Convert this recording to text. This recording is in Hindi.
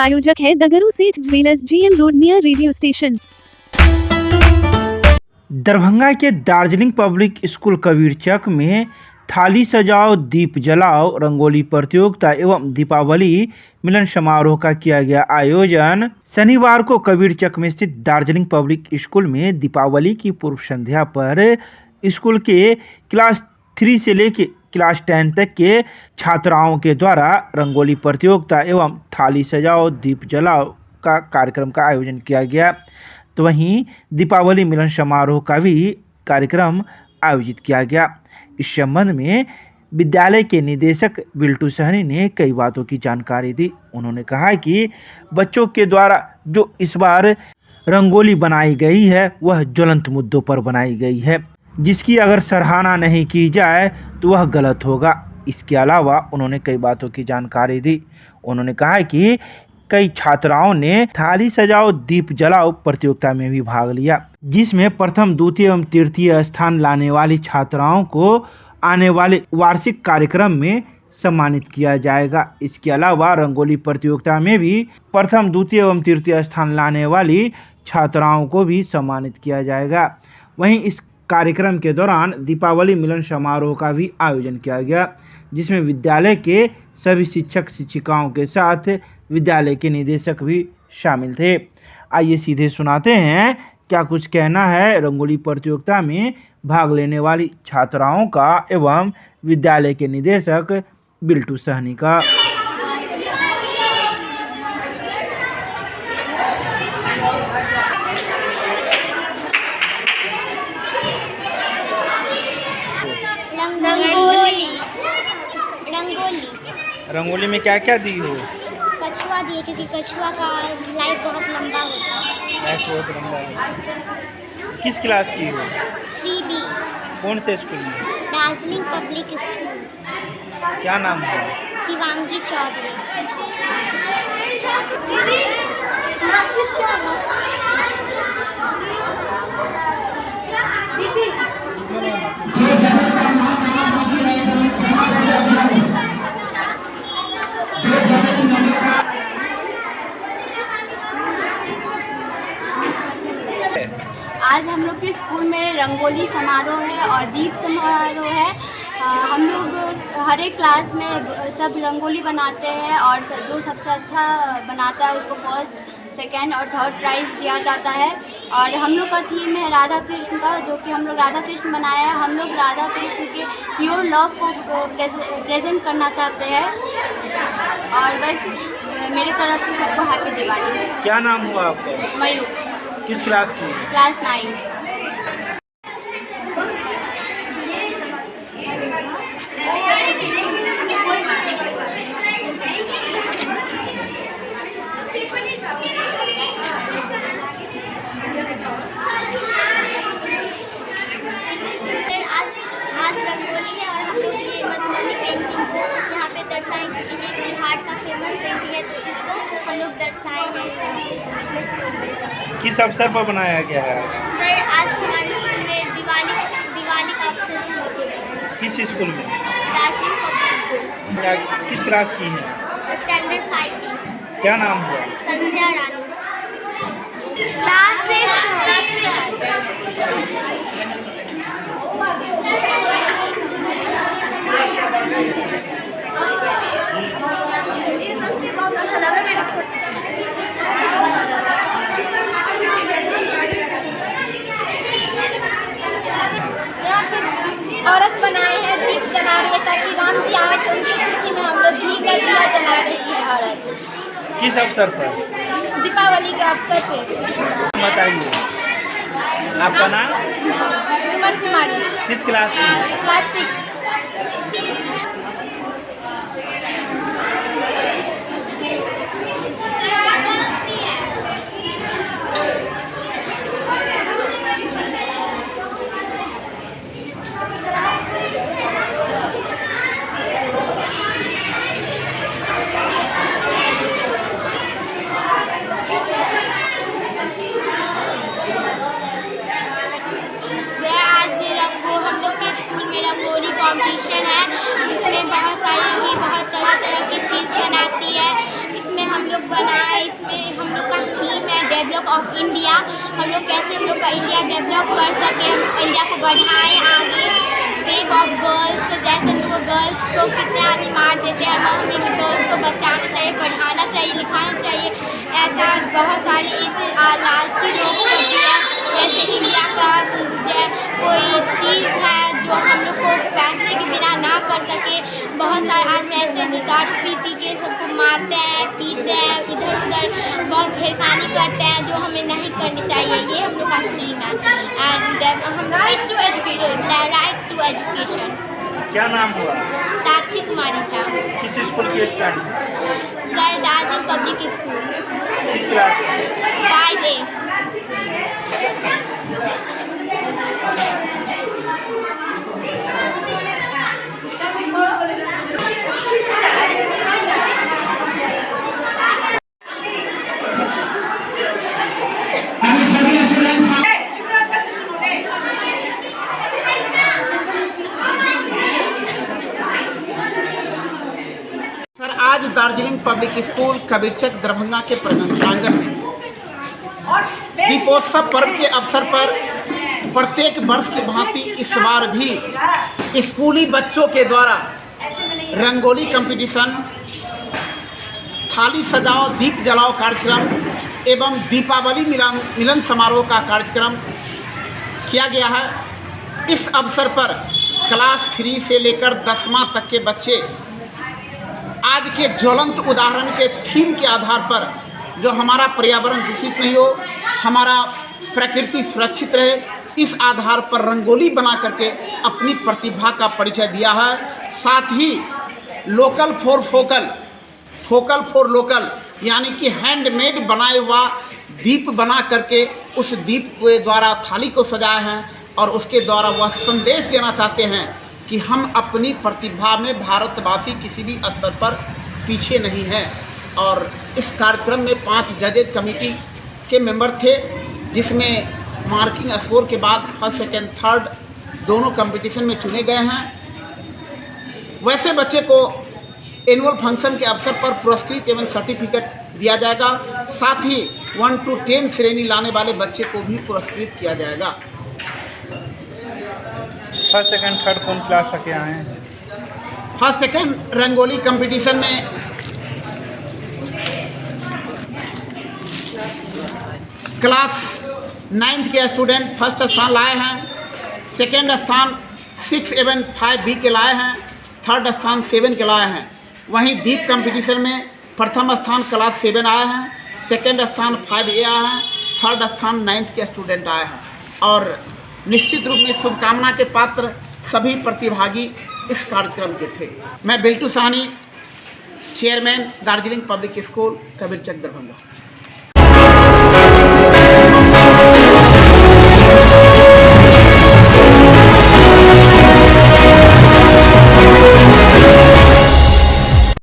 प्रायोजक है दगरू सेठ jewellers, GM road, near radio station. Darbhanga के दार्जिलिंग पब्लिक स्कूल कबीरचक में थाली सजाओ, दीप जलाओ, रंगोली प्रतियोगिता एवं दीपावली मिलन समारोह का किया गया आयोजन। शनिवार को कबीरचक में स्थित दार्जिलिंग पब्लिक स्कूल में दीपावली की पूर्व संध्या पर स्कूल के क्लास 3 से लेकर क्लास 10 तक के छात्राओं के द्वारा रंगोली प्रतियोगिता एवं थाली सजाओ, दीप जलाओ का कार्यक्रम का आयोजन किया गया। तो वहीं दीपावली मिलन समारोह का भी कार्यक्रम आयोजित किया गया। इस संबंध में विद्यालय के निदेशक बिल्टू सहनी ने कई बातों की जानकारी दी। उन्होंने कहा कि बच्चों के द्वारा जो इस बार रंगोली बनाई गई है वह ज्वलंत मुद्दों पर बनाई गई है, जिसकी अगर सराहना नहीं की जाए तो वह गलत होगा। इसके अलावा उन्होंने कई बातों की जानकारी दी। उन्होंने कहा कि कई छात्राओं ने थाली सजाओ, दीप जलाओ प्रतियोगिता में भी भाग लिया, जिसमें प्रथम, द्वितीय एवं तृतीय स्थान लाने वाली छात्राओं को आने वाले वार्षिक कार्यक्रम में सम्मानित किया जाएगा। इसके अलावा रंगोली प्रतियोगिता में भी प्रथम, द्वितीय एवं तृतीय स्थान लाने वाली छात्राओं को भी सम्मानित किया जाएगा। वहीं इस कार्यक्रम के दौरान दीपावली मिलन समारोह का भी आयोजन किया गया, जिसमें विद्यालय के सभी शिक्षक शिक्षिकाओं के साथ विद्यालय के निदेशक भी शामिल थे। आइए सीधे सुनाते हैं क्या कुछ कहना है रंगोली प्रतियोगिता में भाग लेने वाली छात्राओं का एवं विद्यालय के निदेशक बिल्टू सहनी का। रंगोली में क्या क्या दी हो? कछुआ दिए, क्योंकि कछुआ का लाइफ बहुत लंबा होता है। लाइफ बहुत लंबा है। किस क्लास की हो? 3B। कौन से स्कूल में? Darjeeling public school. क्या नाम है? शिवांगी चौधरी। आज हम लोग के स्कूल में रंगोली समारोह है और दीप समारोह है। हम लोग हर एक क्लास में सब रंगोली बनाते हैं और जो सबसे अच्छा बनाता है उसको फर्स्ट, सेकंड और थर्ड प्राइज़ दिया जाता है। और हम लोग का थीम है राधा कृष्ण का, जो कि हम लोग राधा कृष्ण बनाया है। हम लोग राधा कृष्ण के प्योर लव को प्रेजेंट करना चाहते हैं। और बस मेरे तरफ से सबको हैप्पी दिवाली। क्या नाम हुआ आपका? मयूर। किस क्लास की? क्लास 9। आज रंगोली है और हम लोग ये मधुबनी पेंटिंग को यहाँ पे दर्शाएंगे कि ये बिहार का फेमस पेंटिंग है, तो इसको हम लोग दर्शाएंगे अपने स्कूल में। किस अवसर पर बनाया गया है? सर, आज हमारे स्कूल में दिवाली का अवसर है। किस स्कूल में? Darjeeling public school. किस क्लास की है? Standard 5B। क्या नाम हुआ? संध्या रानी। क्लास 6। औरत बनाए हैं, दीप जला रही है ताकि राम जी आए, तो उनकी खुशी में हम लोग घी का दिया जला रही है औरत। किस अवसर पर? दीपावली के अवसर पे। बताइए आपका नाम? सुमन कुमारी। किस क्लास की? क्लास 6। हम लोग के स्कूल में रंगोली डेवलप ऑफ इंडिया, हम लोग कैसे हम लोग का इंडिया डेवलप कर सके, हम इंडिया को बढ़ाएं आगे। सेव ऑफ गर्ल्स, जैसे हम लोग गर्ल्स को कितने आदमी मार देते हैं, हमें गर्ल्स को बचाना चाहिए, पढ़ाना चाहिए, लिखाना चाहिए। ऐसा बहुत सारे ऐसे लालची लोग सब भी हैं, जैसे इंडिया का कोई चीज़ है जो हम लोग को पैसे के बिना ना कर सके। बहुत सारे आदमी ऐसे जो दारू पी के सबको मारते हैं, पीते हैं, इधर उधर बहुत छेड़खानी करते हैं, जो हमें नहीं करनी चाहिए। ये हम लोग का थीम है। एंड हम right to education, right to education. क्या नाम हुआ? साक्षी कुमारी झा। किस स्कूल की student? Sir Darjeeling public school, किस क्लास में? 5A। सर, आज दार्जिलिंग पब्लिक स्कूल कबीरचक दरभंगा के प्रांगण में दीपोत्सव पर्व के अवसर पर प्रत्येक वर्ष की भांति इस बार भी स्कूली बच्चों के द्वारा रंगोली कंपटीशन, थाली सजाओ दीप जलाओ कार्यक्रम एवं दीपावली मिलन समारोह का कार्यक्रम किया गया है। इस अवसर पर क्लास 3 से लेकर 10वां तक के बच्चे आज के ज्वलंत उदाहरण के थीम के आधार पर, जो हमारा पर्यावरण दूषित नहीं हो, हमारा प्रकृति सुरक्षित रहे, इस आधार पर रंगोली बना करके अपनी प्रतिभा का परिचय दिया है। साथ ही local for focal, focal for local, यानी कि हैंडमेड बनाए हुआ दीप बना करके उस दीप के द्वारा थाली को सजाए हैं और उसके द्वारा वह संदेश देना चाहते हैं कि हम अपनी प्रतिभा में भारतवासी किसी भी स्तर पर पीछे नहीं हैं। और इस कार्यक्रम में 5 जजेज कमेटी के मेंबर थे, जिसमें मार्किंग स्कोर के बाद फर्स्ट, सेकंड, थर्ड दोनों कंपटीशन में चुने गए हैं। वैसे बच्चे को एनुअल फंक्शन के अवसर पर पुरस्कृत एवं सर्टिफिकेट दिया जाएगा। साथ ही 1 to 10 श्रेणी लाने वाले बच्चे को भी पुरस्कृत किया जाएगा। फर्स्ट, सेकंड, थर्ड कौन क्लास के आए हैं? फर्स्ट सेकंड रंगोली कंपटीशन में क्लास 9th के स्टूडेंट फर्स्ट स्थान लाए हैं, सेकंड स्थान 6 एवं 5B के लाए हैं, थर्ड स्थान 7 के लाए हैं। वहीं दीप कंपटीशन में प्रथम स्थान क्लास 7 आए हैं, सेकंड स्थान 5A आए हैं, थर्ड स्थान 9th के स्टूडेंट आए हैं। और निश्चित रूप में शुभकामना के पात्र सभी प्रतिभागी इस कार्यक्रम के थे। मैं Biltu Sahni, chairman Darjeeling public school Kabirchak Darbhanga.